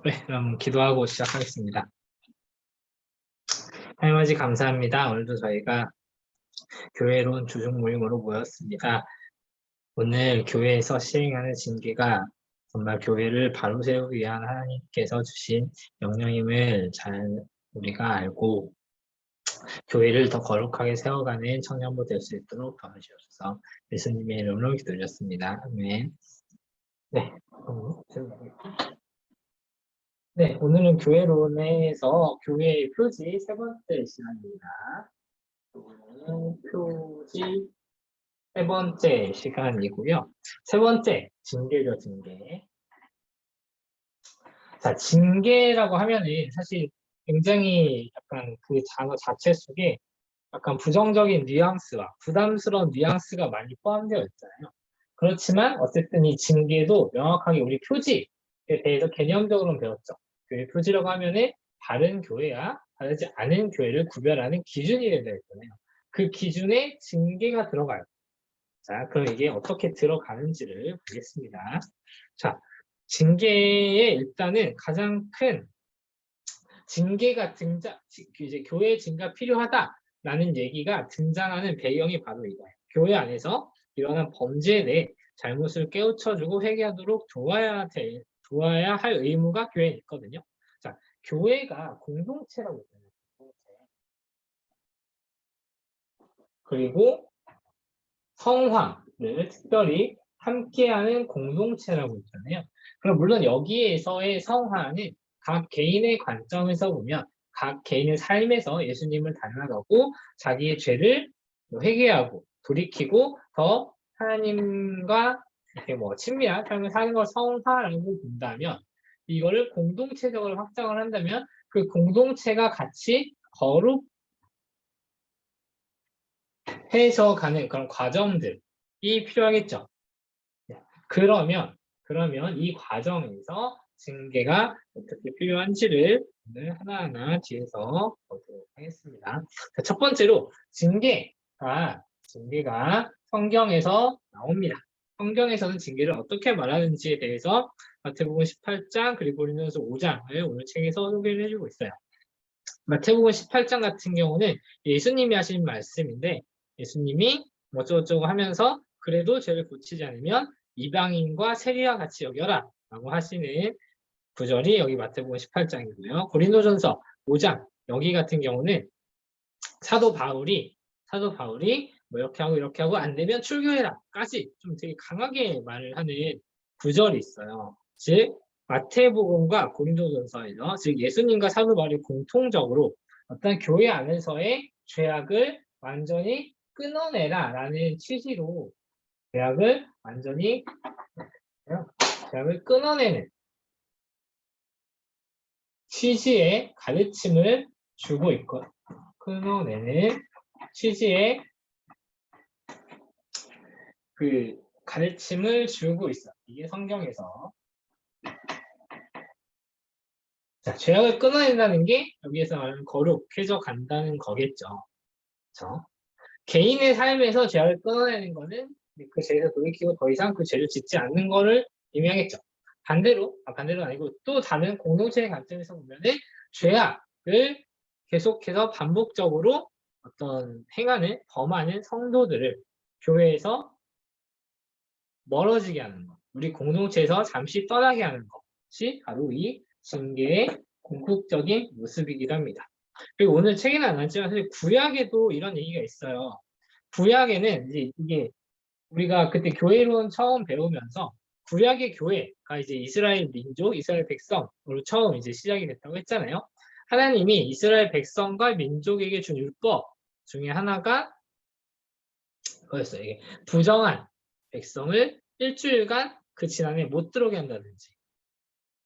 네, 그럼 기도하고 시작하겠습니다. 하나님 아버지 감사합니다. 오늘도 저희가 교회론 주중 모임으로 모였습니다. 오늘 교회에서 시행하는 징계가 정말 교회를 바로 세우기 위한 하나님께서 주신 명령임을 잘 우리가 알고 교회를 더 거룩하게 세워가는 청년부 될 수 있도록 도와주셔서 예수님의 이름으로 기도드렸습니다. 아멘. 네. 네, 오늘은 교회론에서 교회의 표지 세 번째 시간입니다. 오늘은 표지 세 번째 시간이고요. 세 번째, 징계죠, 징계. 자, 징계라고 하면은 사실 굉장히 약간 그 단어 자체 속에 약간 부정적인 뉘앙스와 부담스러운 뉘앙스가 많이 포함되어 있잖아요. 그렇지만 어쨌든 이 징계도 명확하게 우리 표지에 대해서 개념적으로는 배웠죠. 교회 표지라고 하면은 다른 교회와 다르지 않은 교회를 구별하는 기준이 되어 있잖아요. 그 기준에 징계가 들어가요. 자, 그럼 이게 어떻게 들어가는지를 보겠습니다. 자, 징계의 일단은 가장 큰 징계가 이제 교회 징계가 필요하다라는 얘기가 등장하는 배경이 바로 이거예요. 교회 안에서 일어난 범죄에 대해 잘못을 깨우쳐주고 회개하도록 도와야 할 의무가 교회에 있거든요. 자, 교회가 공동체라고 있잖아요. 그리고 성화를 특별히 함께하는 공동체라고 있잖아요. 그럼 물론 여기에서의 성화는 각 개인의 관점에서 보면 각 개인의 삶에서 예수님을 닮아가고 자기의 죄를 회개하고 돌이키고 더 하나님과 이렇게 친밀한 삶을 사는 걸 성화라고 본다면 이거를 공동체적으로 확장을 한다면 그 공동체가 같이 거룩해져 가는 그런 과정들이 필요하겠죠. 그러면 이 과정에서 징계가 어떻게 필요한지를 오늘 하나하나 뒤에서 보도록 하겠습니다. 자, 첫 번째로 징계가 성경에서 나옵니다. 성경에서는 징계를 어떻게 말하는지에 대해서 마태복음 18장 그리고 고린도전서 5장을 오늘 책에서 소개를 해주고 있어요. 마태복음 18장 같은 경우는 예수님이 하신 말씀인데 예수님이 어쩌고저쩌고 하면서 그래도 죄를 고치지 않으면 이방인과 세리와 같이 여겨라 라고 하시는 구절이 여기 마태복음 18장이고요. 고린도전서 5장 여기 같은 경우는 사도 바울이 이렇게 하고 안 되면 출교해라까지 좀 되게 강하게 말을 하는 구절이 있어요. 즉 마태복음과 고린도전서에서 즉 예수님과 사도 바울이 공통적으로 어떤 교회 안에서의 죄악을 완전히 끊어내라라는 취지로 죄악을 끊어내는 취지의 가르침을 주고 있고 끊어내는 취지의 그 가르침을 주고 있어. 이게 성경에서 자, 죄악을 끊어낸다는 게 여기에서 말하는 거룩해져 간다는 거겠죠. 그렇죠? 개인의 삶에서 죄악을 끊어내는 거는 그 죄에서 돌이키고 더 이상 그 죄를 짓지 않는 거를 의미하겠죠. 반대로 아니고 또 다른 공동체의 관점에서 보면은 죄악을 계속해서 반복적으로 어떤 범하는 성도들을 교회에서 멀어지게 하는 것, 우리 공동체에서 잠시 떠나게 하는 것이 바로 이 징계의 궁극적인 모습이기도 합니다. 그리고 오늘 책에는 안 나왔지만 사실 구약에도 이런 얘기가 있어요. 구약에는 이제 이게 우리가 그때 교회론 처음 배우면서 구약의 교회가 이제 이스라엘 민족, 이스라엘 백성으로 처음 이제 시작이 됐다고 했잖아요. 하나님이 이스라엘 백성과 민족에게 준 율법 중에 하나가 그거였어요. 이게 부정한 백성을 일주일간 그 진안에 못 들어오게 한다든지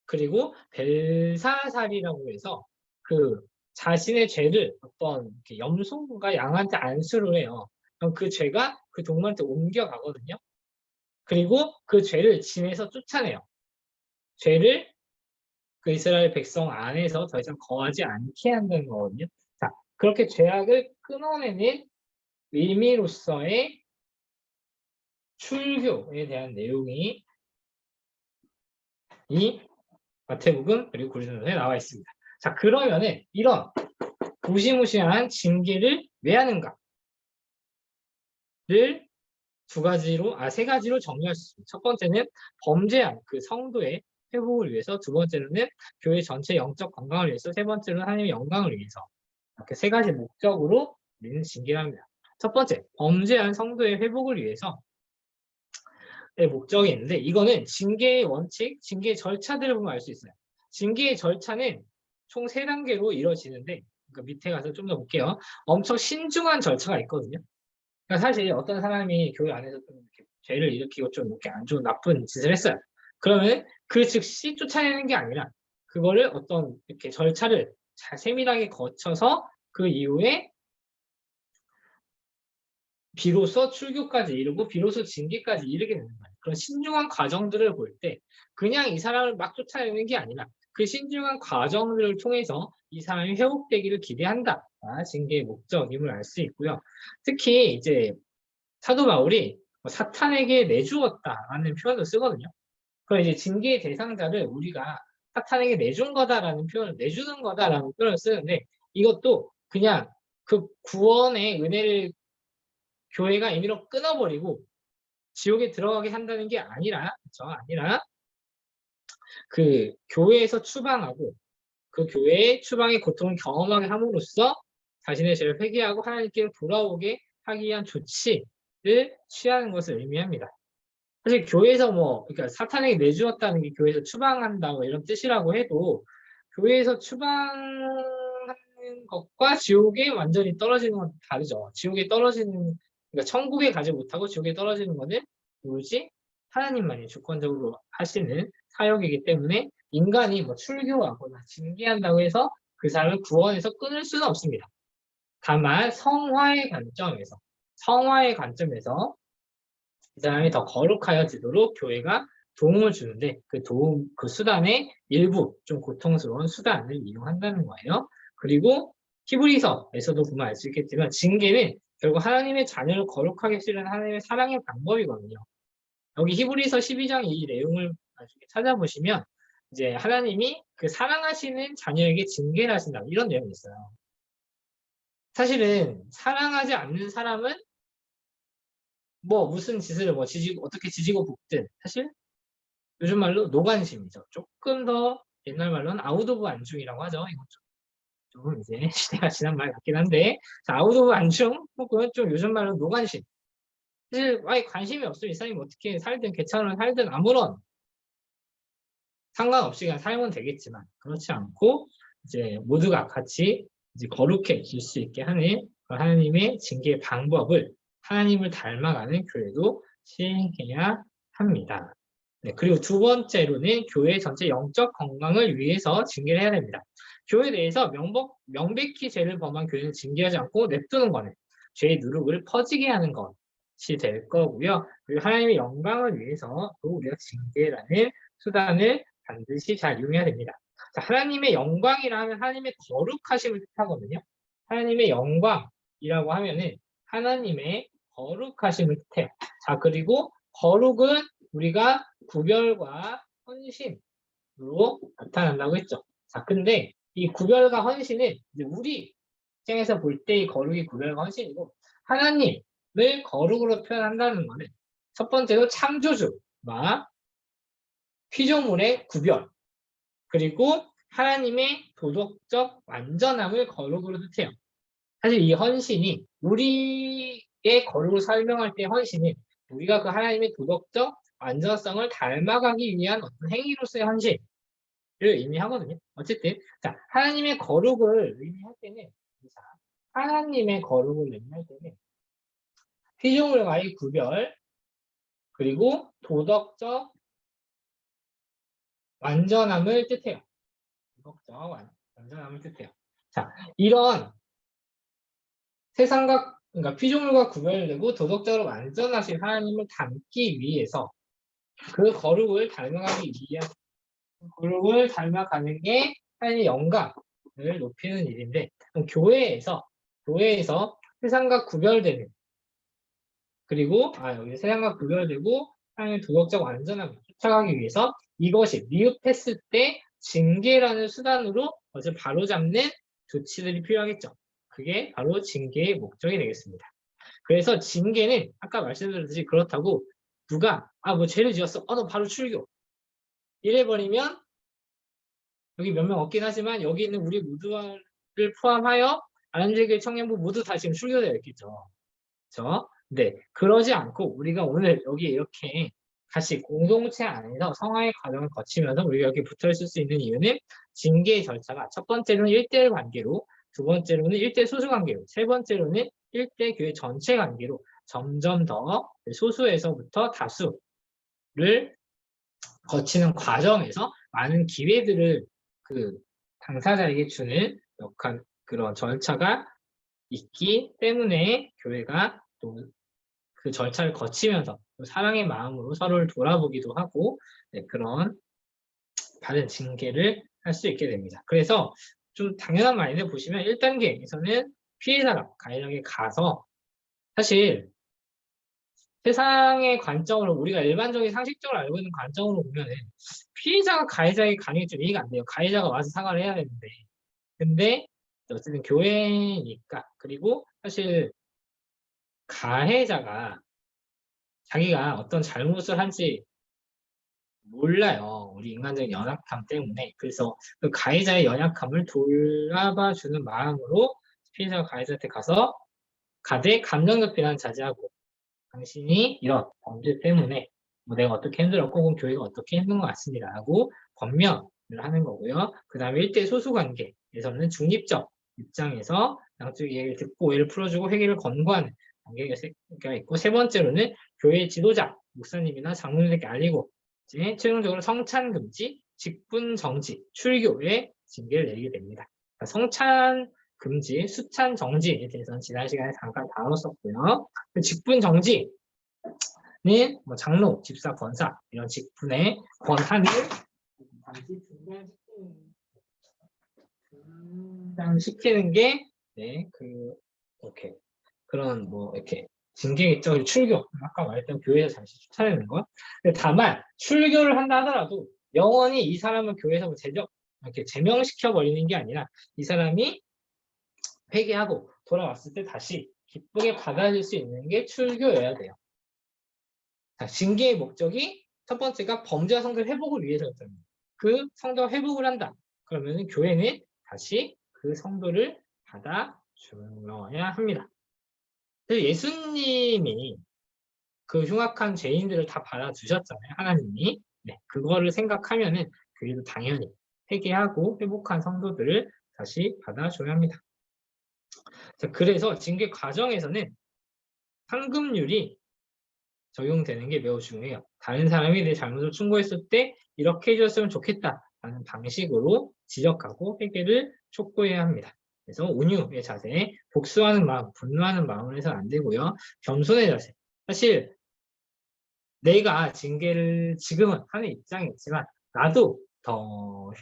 그리고 벨사살이라고 해서 그 자신의 죄를 어떤 염소가 양한테 안수를 해요. 그럼 그 죄가 그 동물한테 옮겨가거든요. 그리고 그 죄를 진에서 쫓아내요. 죄를 그 이스라엘 백성 안에서 더 이상 거하지 않게 한다는 거거든요. 자, 그렇게 죄악을 끊어내는 의미로서의 출교에 대한 내용이 이 마태복음 그리고 고린도전서에 나와 있습니다. 자, 그러면은 이런 무시무시한 징계를 왜 하는가를 세 가지로 정리할 수 있습니다. 첫 번째는 범죄한 그 성도의 회복을 위해서, 두 번째로는 교회 전체 영적 건강을 위해서, 세 번째로는 하나님의 영광을 위해서. 이렇게 세 가지 목적으로 우리는 징계를 합니다. 첫 번째, 범죄한 성도의 회복을 위해서 의 목적이 있는데, 이거는 징계의 원칙, 징계의 절차들을 보면 알 수 있어요. 징계의 절차는 총 3단계로 이루어지는데, 그러니까 밑에 가서 좀 더 볼게요. 엄청 신중한 절차가 있거든요. 그러니까 사실 어떤 사람이 교회 안에서 좀 이렇게 죄를 일으키고 좀 이렇게 안 좋은 나쁜 짓을 했어요. 그러면 그 즉시 쫓아내는 게 아니라 그거를 어떤 이렇게 절차를 잘 세밀하게 거쳐서 그 이후에 비로소 출교까지 이르고 비로소 징계까지 이르게 되는 거예요. 그런 신중한 과정들을 볼 때 그냥 이 사람을 막 쫓아내는 게 아니라 그 신중한 과정들을 통해서 이 사람이 회복되기를 기대한다. 징계의 목적임을 알 수 있고요. 특히 이제 사도 바울이 사탄에게 내주었다라는 표현을 쓰거든요. 그럼 이제 징계의 대상자를 우리가 사탄에게 내준 거다라는 표현을, 내주는 거다라는 표현을 쓰는데, 이것도 그냥 그 구원의 은혜를 교회가 임의로 끊어버리고 지옥에 들어가게 한다는 게 아니라, 그렇죠? 아니라 그 교회에서 추방하고 그 교회의 추방의 고통을 경험하게 함으로써 자신의 죄를 회개하고 하나님께 돌아오게 하기 위한 조치를 취하는 것을 의미합니다. 사실 교회에서 그러니까 사탄에게 내주었다는 게 교회에서 추방한다 이런 뜻이라고 해도, 교회에서 추방하는 것과 지옥에 완전히 떨어지는 건 다르죠. 지옥에 떨어지는, 그러니까 천국에 가지 못하고 지옥에 떨어지는 것은 오로지 하나님만이 주권적으로 하시는 사역이기 때문에 인간이 출교하거나 징계한다고 해서 그 사람을 구원해서 끊을 수는 없습니다. 다만 성화의 관점에서 이 사람이 더 거룩하여지도록 교회가 도움을 주는데, 그 수단의 일부, 좀 고통스러운 수단을 이용한다는 거예요. 그리고 히브리서에서도 보면 알 수 있겠지만, 징계는 결국 하나님의 자녀를 거룩하게 쓰는 하나님의 사랑의 방법이거든요. 여기 히브리서 12장 이 내용을 나중에 찾아보시면, 이제 하나님이 그 사랑하시는 자녀에게 징계를 하신다, 이런 내용이 있어요. 사실은 사랑하지 않는 사람은 무슨 짓을 어떻게 지지고 볶든 사실 요즘 말로 노관심이죠. 조금 더 옛날 말로는 아웃 오브 안중이라고 하죠. 이건 좀 이제 시대가 지난 말 같긴 한데, 아웃 오브 안중 혹은 좀 요즘 말로 노관심. 사실 아예 관심이 없으면 이 사람이 어떻게 살든 개천을 살든 아무런 상관없이 그냥 살면 되겠지만, 그렇지 않고 이제 모두가 같이 이제 거룩해질 수 있게 하는 하나님의 징계의 방법을 하나님을 닮아가는 교회도 시행해야 합니다. 네, 그리고 두 번째로는 교회 전체 영적 건강을 위해서 징계를 해야 됩니다. 교회 내에서 명백히 죄를 범한 교회는 징계하지 않고 냅두는 거는 죄의 누룩을 퍼지게 하는 것이 될 거고요. 그리고 하나님의 영광을 위해서 또 우리가 징계라는 수단을 반드시 잘 이용해야 됩니다. 자, 하나님의 영광이라 하면 하나님의 거룩하심을 뜻하거든요. 하나님의 영광이라고 하면은 하나님의 거룩하심을 뜻해요. 자, 그리고 거룩은 우리가 구별과 헌신으로 나타난다고 했죠. 자, 근데 이 구별과 헌신은 이제 우리 입장에서 볼 때 이 거룩이 구별과 헌신이고, 하나님을 거룩으로 표현한다는 것은 첫 번째로 창조주와 피조물의 구별, 그리고 하나님의 도덕적 완전함을 거룩으로 뜻해요. 사실 이 헌신이, 우리의 거룩을 설명할 때 헌신이 우리가 그 하나님의 도덕적 완전성을 닮아가기 위한 어떤 행위로서의 헌신을 의미하거든요. 어쨌든 자, 하나님의 거룩을 의미할 때는 피조물과의 구별, 그리고 도덕적 완전함을 뜻해요. 완전함을 뜻해요. 자, 이런 그러니까 피조물과 구별되고 도덕적으로 완전하신 하나님을 닮기 위해서 그 거룩을 닮아가는 게 하나님의 영광을 높이는 일인데, 교회에서 세상과 구별되는, 그리고 여기 세상과 구별되고 하나님의 도덕적 완전함을 쫓아가기 위해서 이것이 미흡했을 때 징계라는 수단으로 그것을 바로잡는 조치들이 필요하겠죠. 그게 바로 징계의 목적이 되겠습니다. 그래서 징계는 아까 말씀드렸듯이 그렇다고 누가 뭐 죄를 지었어. 너 바로 출교. 이래버리면 여기 몇 명 없긴 하지만 여기 있는 우리 모두를 포함하여 아람제교회 청년부 모두 다 지금 출교되어 있겠죠. 그렇죠? 네, 그러지 않고 우리가 오늘 여기 이렇게 다시 공동체 안에서 성화의 과정을 거치면서 우리가 여기 붙어 있을 수 있는 이유는 징계 절차가 첫 번째로는 1대1 관계로, 두 번째로는 1대 소수 관계로, 세 번째로는 1대 교회 전체 관계로 점점 더 소수에서부터 다수를 거치는 과정에서 많은 기회들을 그 당사자에게 주는 그런 절차가 있기 때문에 교회가 또 그 절차를 거치면서 사랑의 마음으로 서로를 돌아보기도 하고 그런 받은 징계를 할 수 있게 됩니다. 그래서 좀 당연한 말인데 보시면 1단계에서는 피해자가 가해자에게 가서 사실 세상의 관점으로 우리가 일반적인 상식적으로 알고 있는 관점으로 보면은 피해자가 가해자에게 가는 게 좀 이해가 안 돼요. 가해자가 와서 사과를 해야 되는데. 근데 어쨌든 교회니까 그리고 사실 가해자가 자기가 어떤 잘못을 한지 몰라요. 우리 인간적인 연약함 때문에. 그래서 그 가해자의 연약함을 돌아봐주는 마음으로 피해자가 가해자한테 가서 가대 감정적 비난 자제하고 당신이 이런 범죄 때문에 뭐 내가 어떻게 힘들었고 혹은 교회가 어떻게 힘든 것 같습니다. 라고 권면을 하는 거고요. 그 다음에 1대 소수관계에서는 중립적 입장에서 양쪽 얘기를 듣고 오해를 풀어주고 회개를 권고하는 관계가 있고 세 번째로는 교회 지도자, 목사님이나 장로님에게 알리고 이제 최종적으로 성찬 금지, 직분 정지, 출교의 징계를 내리게 됩니다. 그러니까 성찬 금지, 수찬 정지에 대해서는 지난 시간에 잠깐 다뤘었고요. 직분 정지는 뭐 장로, 집사, 권사 이런 직분의 권한을 잠시 중단시키는 게 이렇게 그런 뭐 이렇게 징계적 출교 아까 말했던 교회에서 잠시 추천하는 거. 근데 다만 출교를 한다 하더라도 영원히 이 사람을 교회에서 이렇게 제명시켜 버리는 게 아니라 이 사람이 회개하고 돌아왔을 때 다시 기쁘게 받아들일 수 있는 게 출교여야 돼요. 자, 징계의 목적이 첫 번째가 범죄와 성도 회복을 위해서였잖아요. 그 성도 회복을 한다. 그러면 교회는 다시 그 성도를 받아주어야 합니다. 그래서 예수님이 그 흉악한 죄인들을 다 받아주셨잖아요. 하나님이. 네, 그거를 생각하면은 교회도 당연히 회개하고 회복한 성도들을 다시 받아줘야 합니다. 자, 그래서 징계 과정에서는 상급률이 적용되는 게 매우 중요해요. 다른 사람이 내 잘못을 충고했을 때 이렇게 해줬으면 좋겠다라는 방식으로 지적하고 회개를 촉구해야 합니다. 그래서 온유의 자세, 복수하는 마음, 분노하는 마음을 해서는 안 되고요. 겸손의 자세. 사실 내가 징계를 지금은 하는 입장이었지만 나도 더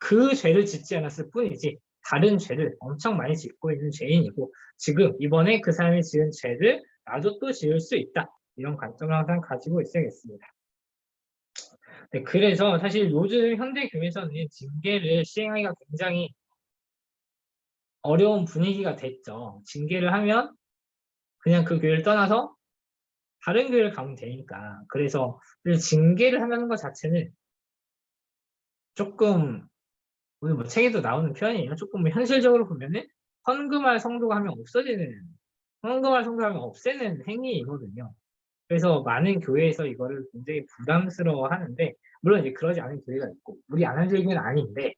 그 죄를 짓지 않았을 뿐이지 다른 죄를 엄청 많이 짓고 있는 죄인이고 지금 이번에 그 사람이 지은 죄를 나도 또 지을 수 있다. 이런 관점을 항상 가지고 있어야겠습니다. 네, 그래서 사실 요즘 현대 교회에서는 징계를 시행하기가 굉장히 어려운 분위기가 됐죠. 징계를 하면 그냥 그 교회를 떠나서 다른 교회를 가면 되니까. 그래서 징계를 하는 것 자체는 조금 오늘 뭐 책에도 나오는 표현이에요. 조금 뭐 현실적으로 보면은 헌금할 성도가 하면 헌금할 성도가 하면 없애는 행위이거든요. 그래서 많은 교회에서 이거를 굉장히 부담스러워 하는데, 물론 이제 그러지 않은 교회가 있고, 우리 안한교회는 아닌데,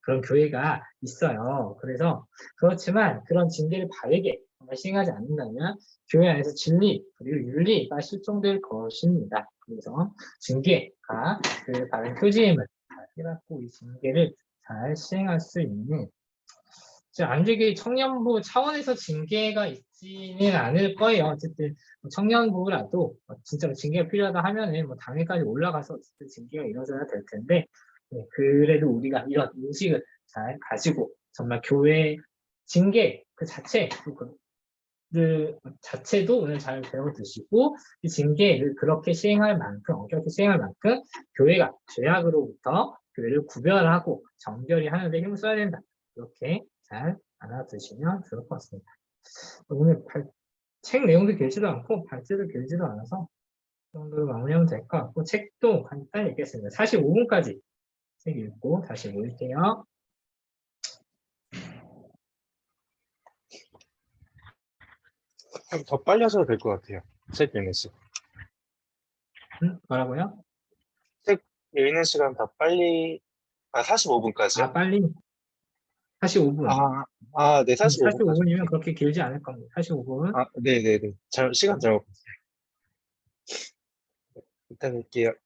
그런 교회가 있어요. 그래서, 그렇지만 그런 징계를 바르게 시행하지 않는다면, 교회 안에서 진리, 그리고 윤리가 실종될 것입니다. 그래서 징계가 그 바른 표지임을 깨닫고 이 징계를 잘 시행할 수 있는 안되게 청년부 차원에서 징계가 있지는 않을 거예요. 어쨌든 청년부라도 진짜로 징계가 필요하다 하면은 뭐 당회까지 올라가서 어쨌든 징계가 이루어져야 될 텐데 그래도 우리가 이런 인식을 잘 가지고 정말 교회 징계 그 자체 자체도 오늘 잘 배워두시고 이 징계를 그렇게 시행할 만큼 엄격히 시행할 만큼 교회가 죄악으로부터 교회를 구별하고 정결히 하는 데 힘을 써야 된다. 이렇게 잘 알아두시면 좋을 것 같습니다. 오늘 책 내용도 길지도 않고 발제도 길지도 않아서 이 정도로 마무리하면 될 것 같고 책도 간단히 읽겠습니다. 45분까지 책 읽고 다시 모일게요. 더 빨리 하셔도 될 것 같아요. 책 읽는 시간. 뭐라고요? 책 읽는 시간 더 빨리, 45분까지요? 아, 빨리 45분. 네, 45분까지. 45분이면 그렇게 길지 않을 겁니다. 45분. 네네네. 시간 잘못 봤어요. 이따 뵐게요.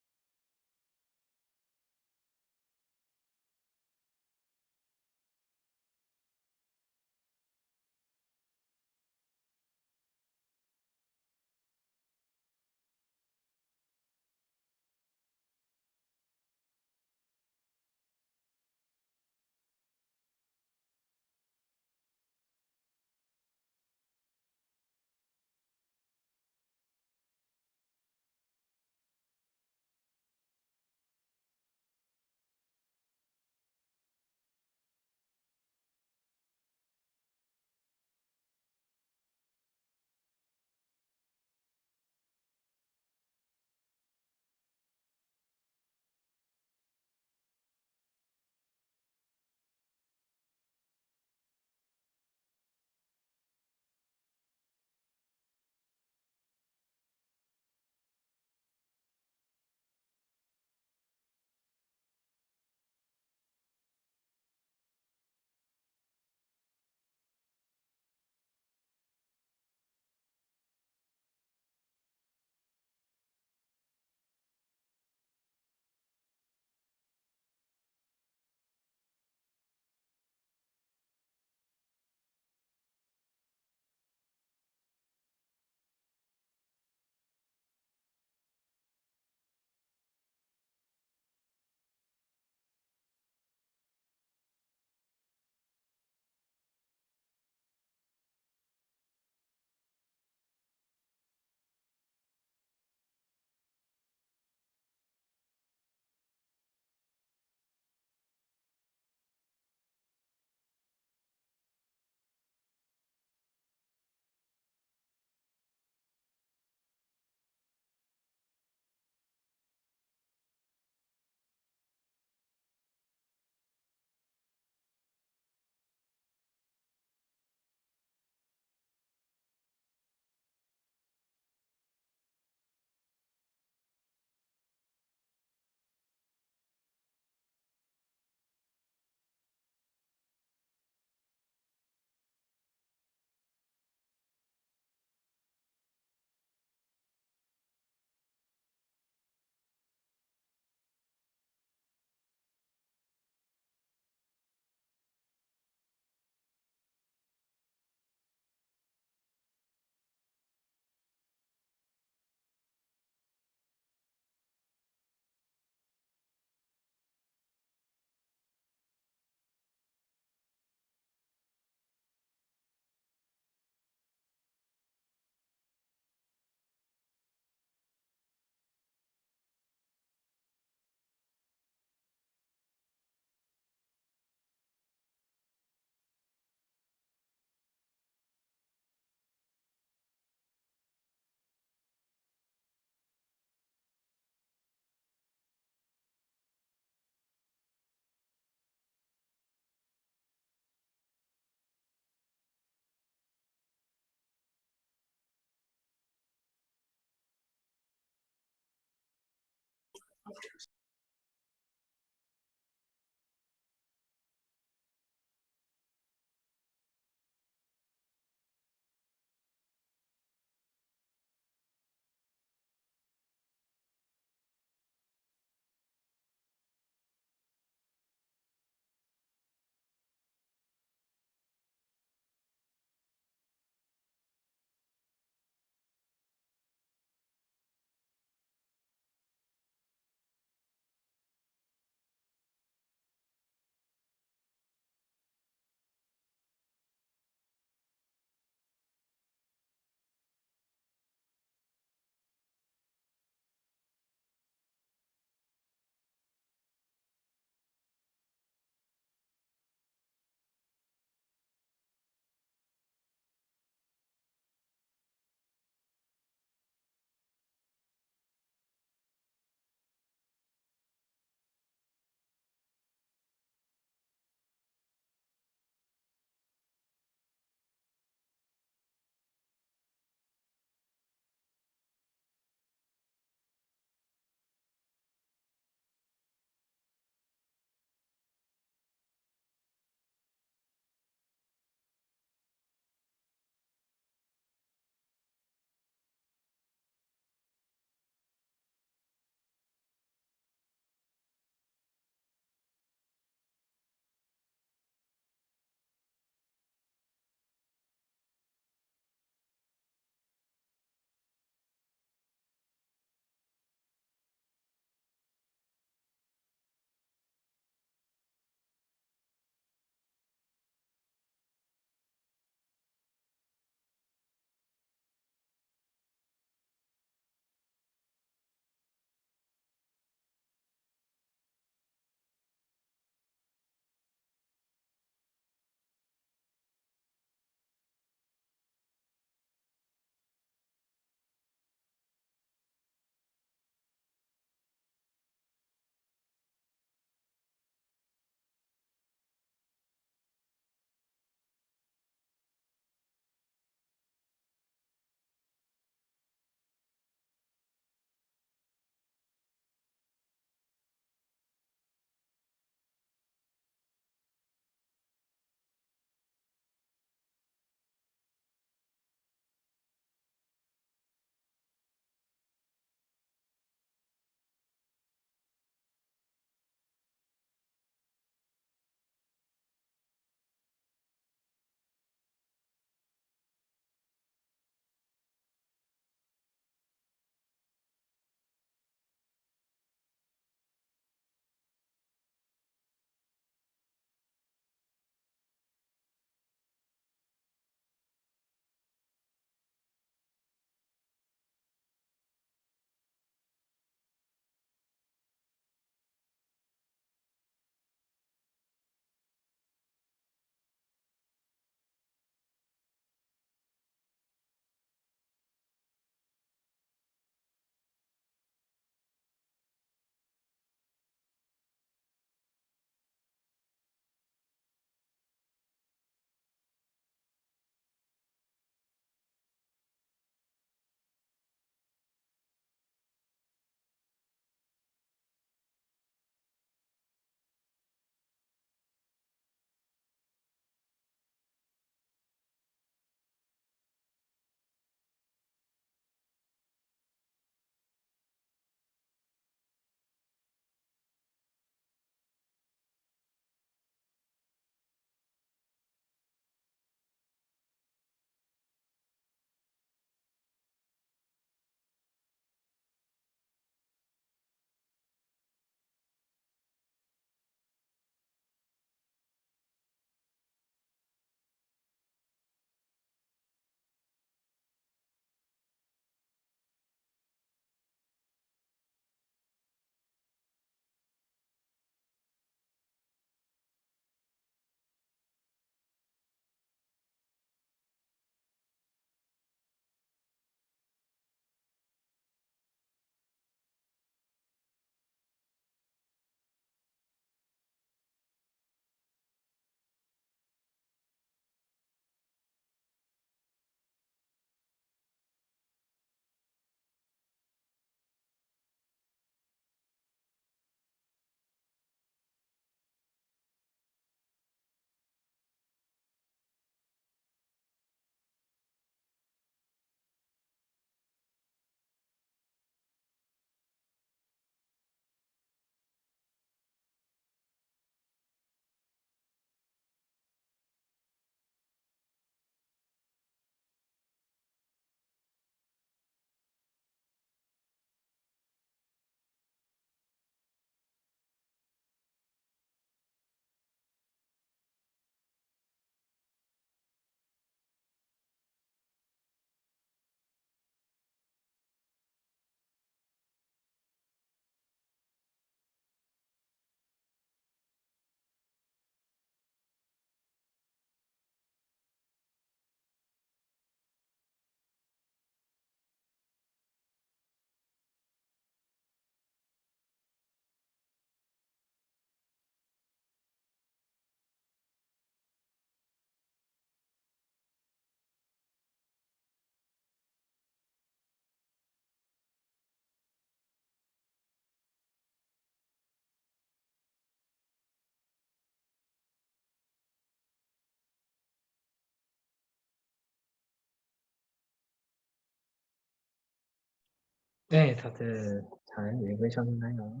네, 다들 잘 읽으셨나요?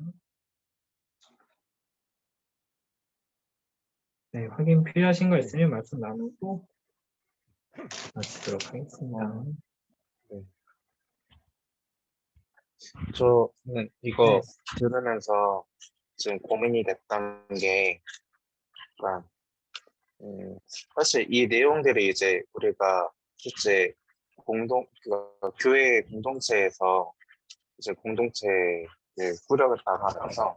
네, 확인 필요하신 거 있으면 말씀 나누고 마치도록 하겠습니다. 네. 저는 이거 들으면서 지금 고민이 됐던 게, 약간, 사실 이 내용들이 이제 우리가 실제 교회 공동체에서 이제 공동체를 꾸려을 나가면서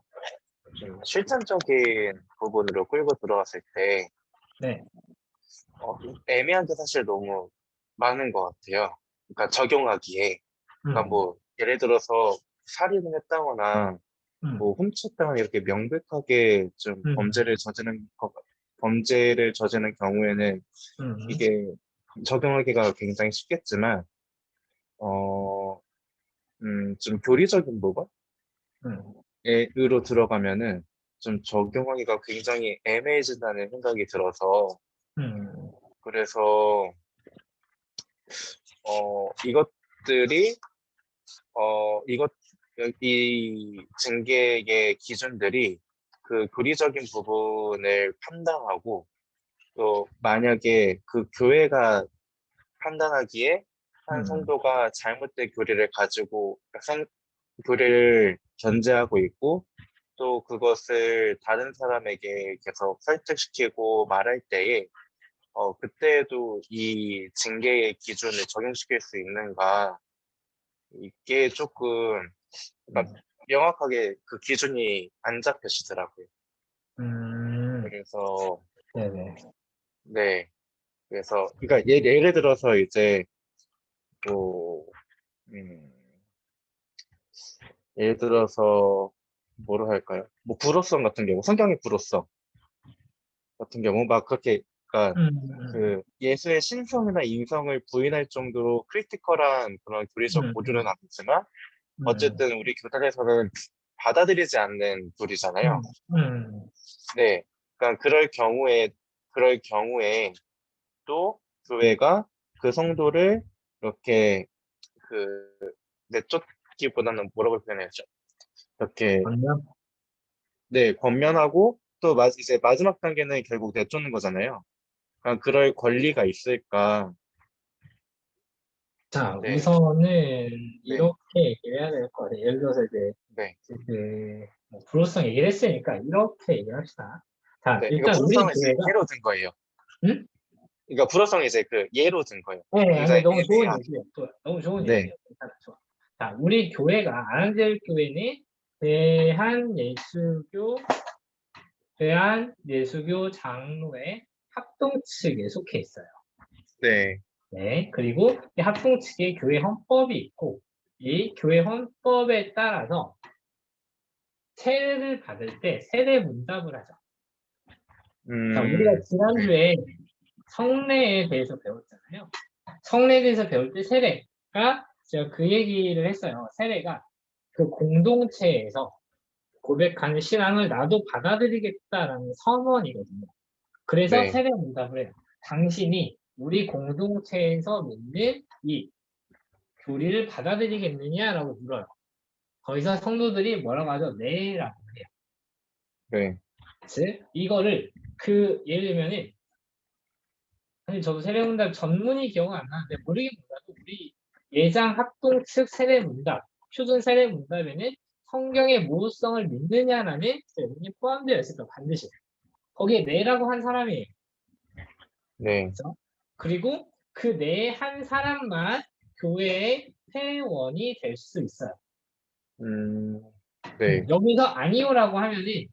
좀 실천적인 부분으로 끌고 들어왔을 때, 네, 좀 애매한 게 사실 너무 많은 것 같아요. 그러니까 적용하기에. 그러니까 음, 뭐, 예를 들어서 살인을 했다거나, 음, 뭐, 훔쳤다거나 이렇게 명백하게 좀 음, 범죄를 저지르는 경우에는 음, 이게 적용하기가 굉장히 쉽겠지만, 어, 좀 교리적인 음, 부분으로 들어가면은 좀 적용하기가 굉장히 애매해진다는 생각이 들어서, 음, 그래서, 이것들이, 이것, 이 징계의 기준들이 그 교리적인 부분을 판단하고, 또 만약에 그 교회가 판단하기에 한 음, 성도가 잘못된 교리를 가지고 교리를 견제하고 있고 또 그것을 다른 사람에게 계속 설득시키고 말할 때에 그때에도 이 징계의 기준을 적용시킬 수 있는가 이게 조금 그러니까 명확하게 그 기준이 안 잡혀지더라고요. 그래서 네네. 네 그래서 그러니까 예를 들어서 이제 뭐 음, 예를 들어서 뭐로 할까요? 뭐 불호성 같은 경우, 성경의 불호성 같은 경우 막 그렇게 그러니까 음, 그 예수의 신성이나 인성을 부인할 정도로 크리티컬한 그런 교리적 음, 보조는 아니지만 음, 어쨌든 우리 교단에서는 받아들이지 않는 교리잖아요. 음, 네, 그러니까 그럴 경우에 또 교회가 그 성도를 이렇게 그 내쫓기보다는 뭐라고 표현해야죠? 이렇게 아니요. 네, 권면하고 또 이제 마지막 단계는 결국 내쫓는 거잖아요. 그럴 권리가 있을까? 자, 네, 우선은 네, 이렇게 얘기를 해야 될 것 같아요. 예를 들어서 이제 네, 뭐 불로성 얘기를 했으니까 이렇게 얘기합시다. 자, 네. 이거 일단 우리 불어성은 이제 교회가, 예로 든 거예요. 응? 그러니까 불어성이 이제 그 예로 든 거예요. 네, 아니, 굉장히 너무 좋은 애매한. 얘기예요. 너무 좋은 네, 얘기예요. 일단 좋아. 자, 우리 교회가 아란젤교회는 대한예수교, 대한예수교 장로회 합동 측에 속해 있어요. 네, 네, 그리고 이 합동 측에 교회 헌법이 있고, 이 교회 헌법에 따라서 세례를 받을 때 세례 문답을 하죠. 자, 우리가 네, 지난주에 성례에 대해서 배웠잖아요. 성례에 대해서 배울 때 세례가 제가 그 얘기를 했어요. 세례가 그 공동체에서 고백하는 신앙을 나도 받아들이겠다라는 선언이거든요. 그래서 네, 세례 문답을 해요. 당신이 우리 공동체에서 믿는 이 교리를 받아들이겠느냐라고 물어요. 거기서 성도들이 뭐라고 하죠? 네라고 해요. 네, 즉 이거를 예를 들면은 사실 저도 세례문답 전문이 기억은 안 나는데 모르긴 몰라도 우리 예장 합동 측 세례문답, 표준 세례문답에는 성경의 모호성을 믿느냐라는 질문이 포함되어 있어요. 반드시. 거기에 네라고 한 사람이에요. 네, 그렇죠? 그리고 그 네 한 사람만 교회의 회원이 될 수 있어요. 음, 네, 여기서 아니오라고 하면은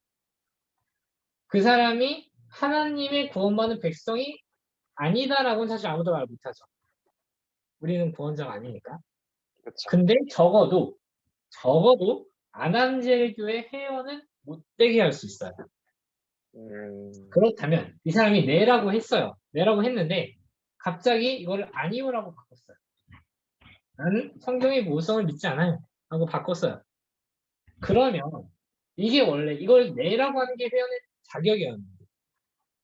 그 사람이 하나님의 구원받은 백성이 아니다라고는 사실 아무도 말 못하죠. 우리는 구원자가 아니니까. 그렇죠. 근데 적어도 아난젤교의 회원은 못 되게 할 수 있어요. 음, 그렇다면 이 사람이 네라고 했어요. 네라고 했는데 갑자기 이거를 아니오라고 바꿨어요. 나는 성경의 모성을 믿지 않아요. 하고 바꿨어요. 그러면 이게 원래 이걸 네라고 하는 게 회원의 자격이었는데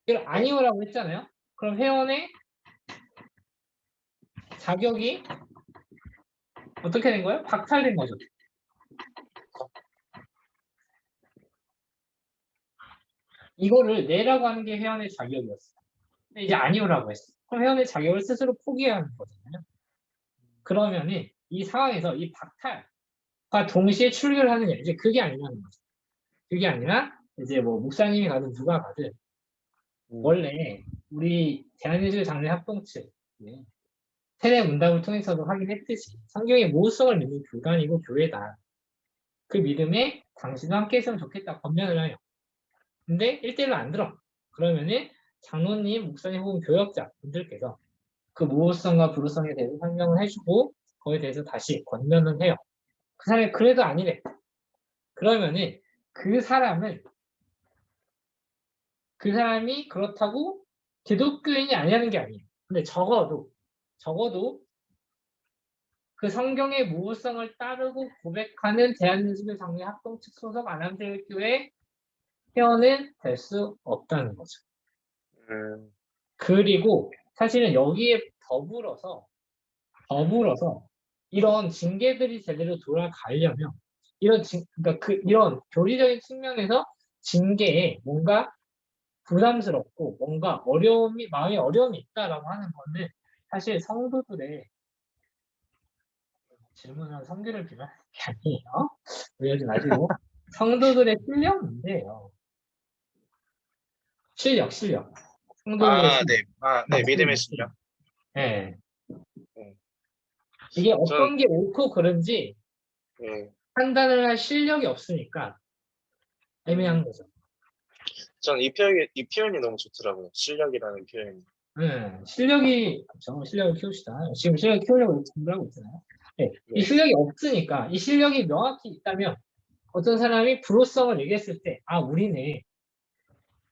이걸 네, 아니오라고 했잖아요. 그럼 회원의 자격이 어떻게 된 거예요? 박탈된 거죠. 이거를 내라고 하는 게 회원의 자격이었어. 근데 이제 아니오라고 했어. 그럼 회원의 자격을 스스로 포기해야 하는 거잖아요. 그러면은 이 상황에서 이 박탈과 동시에 출교를 하느냐 이제 그게 아니라는 거죠. 그게 아니라 이제 뭐 목사님이 가든 누가 가든 원래 우리 대한예술 장례 합동측 세례 문답을 통해서도 확인했듯이 성경의 모호성을 믿는 교단이고 교회다. 그 믿음에 당신도 함께 했으면 좋겠다 권면을 해요. 근데 1대1로 안 들어. 그러면은 장로님, 목사님 혹은 교역자 분들께서 그 모호성과 불호성에 대해서 설명을 해주고 그거에 대해서 다시 권면을 해요. 그 사람이 그래도 아니래. 그러면은 그 사람이 그렇다고 기독교인이 아니라는 게 아니에요. 근데 적어도 그 성경의 모호성을 따르고 고백하는 대한민국의 장례 합동측 소속 안암제일교회 회원은 될 수 없다는 거죠. 그리고 사실은 여기에 더불어서 이런 징계들이 제대로 돌아가려면 그러니까 이런 교리적인 측면에서 징계에 뭔가 부담스럽고 뭔가 마음에 어려움이 있다라고 하는 거는 사실 성도들의 질문은 성교를 비난하는 게 아니에요. 오해하지 마시고 성도들의 실력 문제예요. 실력. 성도들의 아, 실력. 네. 아, 네. 믿음의 실력. 네. 네. 이게 전, 어떤 게 옳고 그른지 네. 판단을 할 실력이 없으니까 애매한 거죠. 전 이 표현이 너무 좋더라고요. 실력이라는 표현이. 실력이 그렇죠. 실력을 키웁시다. 지금 실력을 키우려고 공부를 하고 있잖아요. 네. 이 네. 실력이 없으니까 이 실력이 명확히 있다면 어떤 사람이 불호성을 얘기했을 때 우리네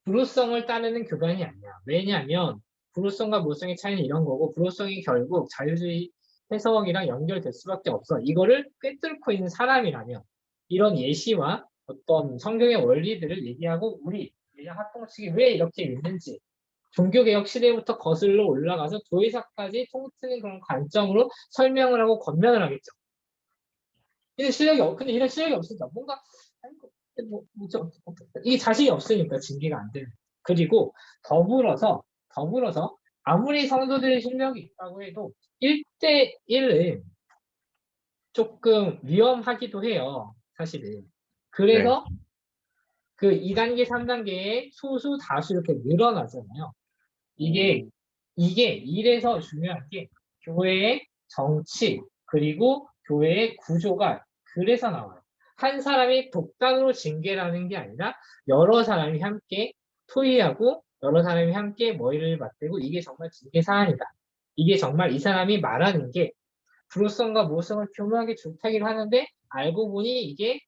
불호성을 따르는 교단이 아니야. 왜냐하면 불호성과 모성의 차이는 이런 거고 불호성이 결국 자유주의 해석이랑 연결될 수밖에 없어. 이거를 꿰뚫고 있는 사람이라면 이런 예시와 어떤 성경의 원리들을 얘기하고 우리 예전 학동식이 왜 이렇게 있는지 종교개혁 시대부터 거슬러 올라가서 교회사까지 통틀린 그런 관점으로 설명을 하고 권면을 하겠죠. 근데 이런 실력이 없으니까 뭔가 이게 자신이 없으니까 징계가 안 되는. 그리고 더불어서 아무리 성도들의 실력이 있다고 해도 1대1은 조금 위험하기도 해요. 사실은. 네. 그래서 그 2단계, 3단계의 소수, 다수 이렇게 늘어나잖아요. 이게 음, 이래서 중요한 게 교회의 정치 그리고 교회의 구조가 그래서 나와요. 한 사람이 독단으로 징계라는 게 아니라 여러 사람이 함께 토의하고 여러 사람이 함께 머리를 맞대고 이게 정말 징계 사안이다. 이게 정말 이 사람이 말하는 게 불호성과 모성을 교묘하게 줄타기를 하는데 알고 보니 이게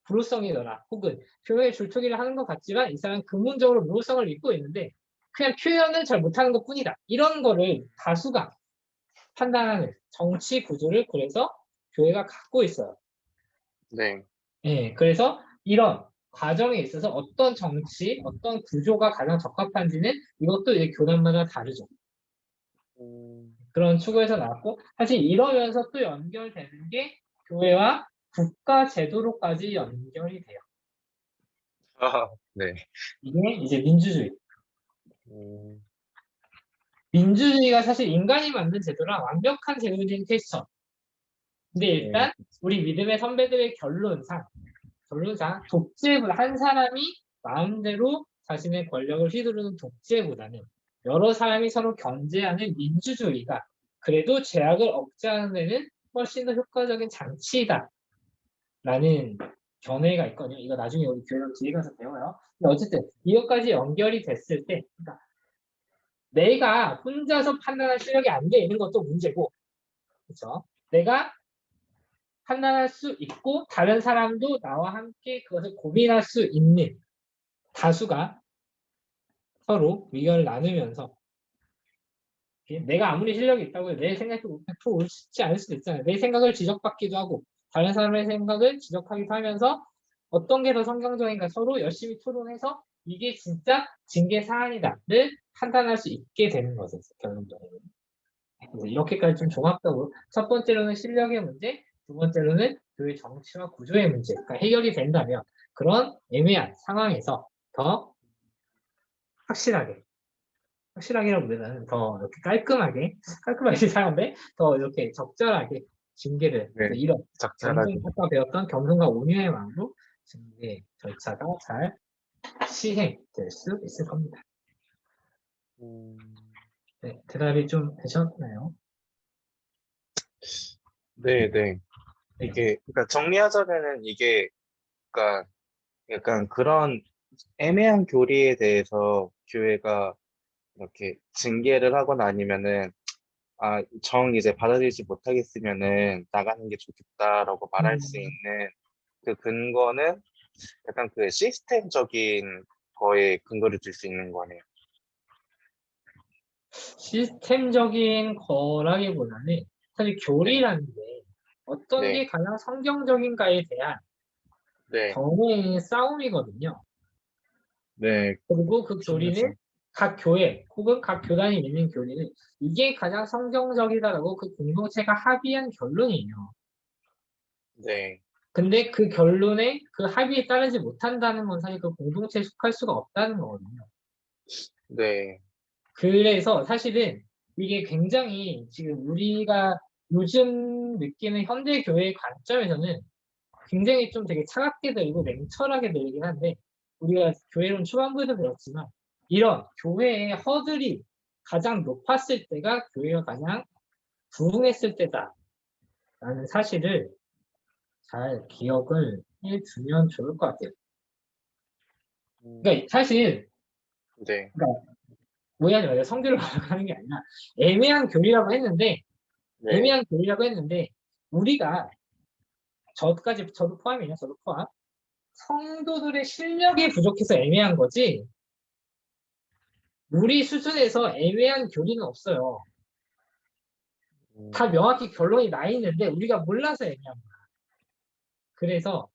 불호성이더라. 혹은 교묘하게 줄타기를 하는 것 같지만 이 사람은 근본적으로 모성을 믿고 있는데 그냥 표현을 잘 못하는 것 뿐이다. 이런 거를 다수가 판단하는 정치 구조를 그래서 교회가 갖고 있어요. 네. 예, 그래서 이런 과정에 있어서 어떤 정치, 어떤 구조가 가장 적합한지는 이것도 이제 교단마다 다르죠. 음, 그런 추구에서 나왔고, 사실 이러면서 또 연결되는 게 교회와 국가 제도로까지 연결이 돼요. 네. 이게 이제 민주주의. 음, 민주주의가 사실 인간이 만든 제도라 완벽한 제도적인 퀘스천. 근데 음, 일단 우리 믿음의 선배들의 결론상 독재보다 한 사람이 마음대로 자신의 권력을 휘두르는 독재보다는 여러 사람이 서로 견제하는 민주주의가 그래도 죄악을 억제하는 데는 훨씬 더 효과적인 장치이다. 라는 견해가 있거든요. 이거 나중에 우리 교회랑 뒤에 가서 배워요. 근데 어쨌든 이것까지 연결이 됐을 때 그러니까 내가 혼자서 판단할 실력이 안 돼 있는 것도 문제고 그렇죠? 내가 판단할 수 있고 다른 사람도 나와 함께 그것을 고민할 수 있는 다수가 서로 의견을 나누면서 내가 아무리 실력이 있다고 내 생각이 100% 옳지 않을 수도 있잖아요. 내 생각을 지적받기도 하고 다른 사람의 생각을 지적하기도 하면서 어떤 게 더 성경적인가 서로 열심히 토론해서 이게 진짜 징계 사안이다를 판단할 수 있게 되는 거죠. 결론적으로. 그래서 이렇게까지 좀 종합적으로 첫 번째로는 실력의 문제, 두 번째로는 교회 정치와 구조의 문제가 해결이 된다면 그런 애매한 상황에서 더 확실하게라기보다는 더 이렇게 깔끔하게 이상한데 더 이렇게 적절하게 징계를 네, 이런 적절하게. 아까 배웠던 겸손과 온유의 마음으로 징계 절차가 잘 시행될 수 있을 겁니다. 음, 네, 대답이 좀 되셨나요? 네, 네. 네. 이게, 그러니까 정리하자면은 이게, 그러니까 약간 그런 애매한 교리에 대해서 교회가 이렇게 징계를 하거나 아니면은, 이제 받아들이지 못하겠으면은 나가는 게 좋겠다라고 말할 수 음, 있는 그 근거는 약간 그 시스템적인 거에 근거를 줄 수 있는 거네요. 시스템적인 거라기보다는 사실 네, 교리라는 게 어떤 게 네, 가장 성경적인가에 대한 네, 견해의 싸움이거든요. 네, 그리고 그 교리는 그렇죠. 각 교회 혹은 각 교단이 있는 교리는 이게 가장 성경적이다라고 그 공동체가 합의한 결론이에요. 네, 근데 그 결론에 그 합의에 따르지 못한다는 건 사실 그 공동체에 속할 수가 없다는 거거든요. 네, 그래서 사실은 이게 굉장히 지금 우리가 요즘 느끼는 현대 교회의 관점에서는 굉장히 좀 되게 차갑게 들리고 냉철하게 들리긴 한데 우리가 교회론 초반부에도 배웠지만 이런 교회의 허들이 가장 높았을 때가 교회가 가장 부흥했을 때다라는 사실을 잘 기억을 해두면 좋을 것 같아요. 음, 그러니까 사실 네, 그러니까 오해하지 마세요. 성질을 발악하는 게 아니라 애매한 교리라고 했는데 네, 애매한 교리라고 했는데 우리가 저도 포함이에요. 저도 포함. 성도들의 실력이 부족해서 애매한 거지 우리 수준에서 애매한 교리는 없어요. 다 음, 명확히 결론이 나 있는데 우리가 몰라서 애매한 거야. 그래서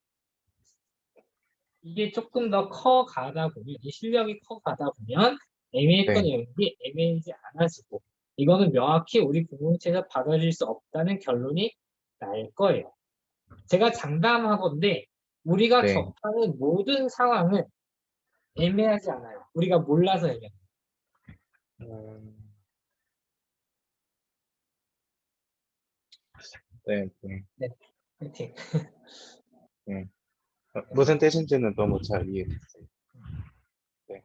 이게 조금 더 커가다 보면 이 실력이 커가다 보면 애매했던 네, 영역이 애매하지 않아지고 이거는 명확히 우리 공동체에서 받아들일 수 없다는 결론이 날 거예요. 제가 장담하건데 우리가 네, 접하는 모든 상황은 애매하지 않아요. 우리가 몰라서 애매해요. 음, 네, 네, 네, 파이팅. 네. 네, 무슨 뜻인지는 너무 잘 이해됐어요. 네,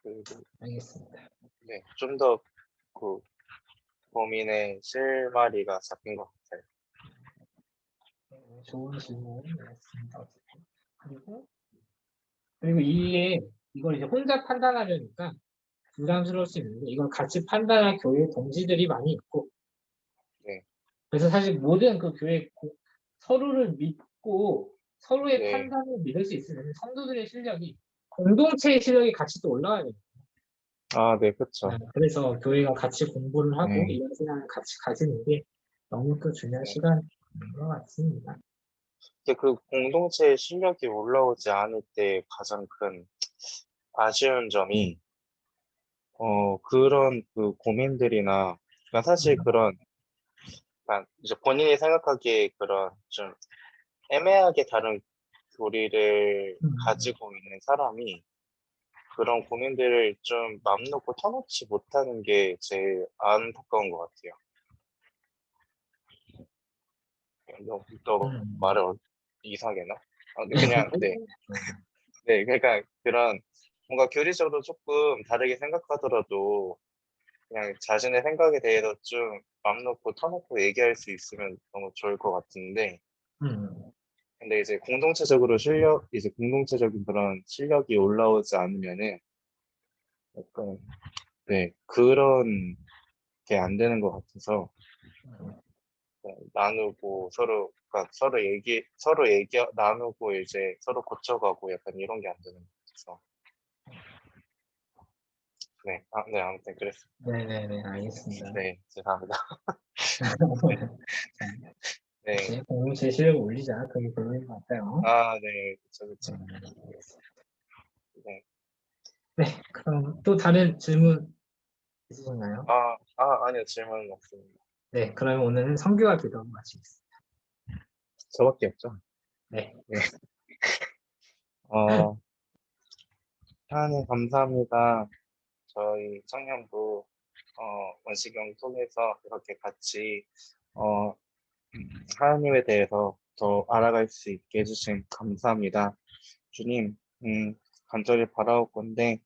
그리고 알겠습니다. 네, 좀 더 그 고민의 실마리가 잡힌 것 같아요. 좋은 질문이었습니다. 어쨌든. 그리고 이걸 이제 혼자 판단하려니까 부담스러울 수 있는데 이걸 같이 판단할 교회 동지들이 많이 있고 네, 그래서 사실 모든 그 서로를 믿고 서로의 네, 판단을 믿을 수 있으면 성도들의 실력이 공동체의 실력이 같이 또 올라가야 돼요. 네, 그쵸. 그래서 교회가 같이 공부를 하고 네, 이런 시간을 같이 가지는 게 너무 또 중요한 네. 시간인 것 같습니다. 근데 그 공동체의 실력이 올라오지 않을 때 가장 큰 아쉬운 점이, 그런 그 고민들이나, 그러니까 사실 음, 그런, 그러니까 이제 본인이 생각하기에 그런 좀 애매하게 다른 교리를 음, 가지고 있는 사람이 그런 고민들을 좀 맘 놓고 터놓지 못하는 게 제일 안타까운 것 같아요. 또 음. 말을 이상하게 했나? 근데 그냥, 네. 네, 그러니까 그런 뭔가 교리적으로 조금 다르게 생각하더라도 그냥 자신의 생각에 대해서 좀 맘 놓고 터놓고 얘기할 수 있으면 너무 좋을 것 같은데, 음, 근데 이제 공동체적인 그런 실력이 올라오지 않으면은 약간, 네, 그런 게 안 되는 것 같아서, 음. 나누고 그러니까 나누고 이제 서로 고쳐가고 약간 이런 게 안 되는 것 같아서. 네, 네, 아무튼 그랬습니다. 네네네, 알겠습니다. 네, 죄송합니다. 네, 자, 네. 그치. 공동체 실력을 올리자. 그게 별로인 것 같아요. 네, 그쵸, 그쵸. 알겠습니다. 네. 네, 그럼 또 다른 질문 있으신가요? 아니요, 질문은 없습니다. 네, 그러면 오늘은 성교와 기도 마치겠습니다. 저밖에 없죠. 네. 하나님 감사합니다. 저희 청년부 원시경 통해서 이렇게 같이 어, 하나님에 대해서 더 알아갈 수 있게 해주신 감사합니다. 주님, 간절히 바라올 건데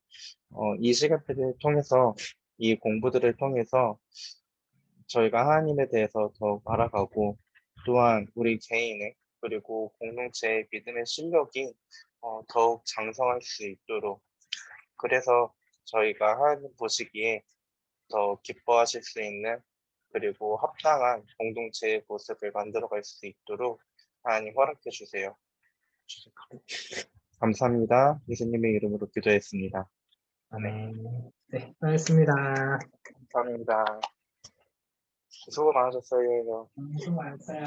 이 시간들을 통해서 이 공부들을 통해서 저희가 하나님에 대해서 더 알아가고 또한 우리 개인의 그리고 공동체의 믿음의 실력이 더욱 장성할 수 있도록 그래서 저희가 하나님 보시기에 더 기뻐하실 수 있는 그리고 합당한 공동체의 모습을 만들어갈 수 있도록 하나님 허락해 주세요. 감사합니다. 예수님의 이름으로 기도했습니다. 아멘. 네, 수고하셨습니다. 감사합니다. 수고 많으셨어요. 수고 많으셨어요.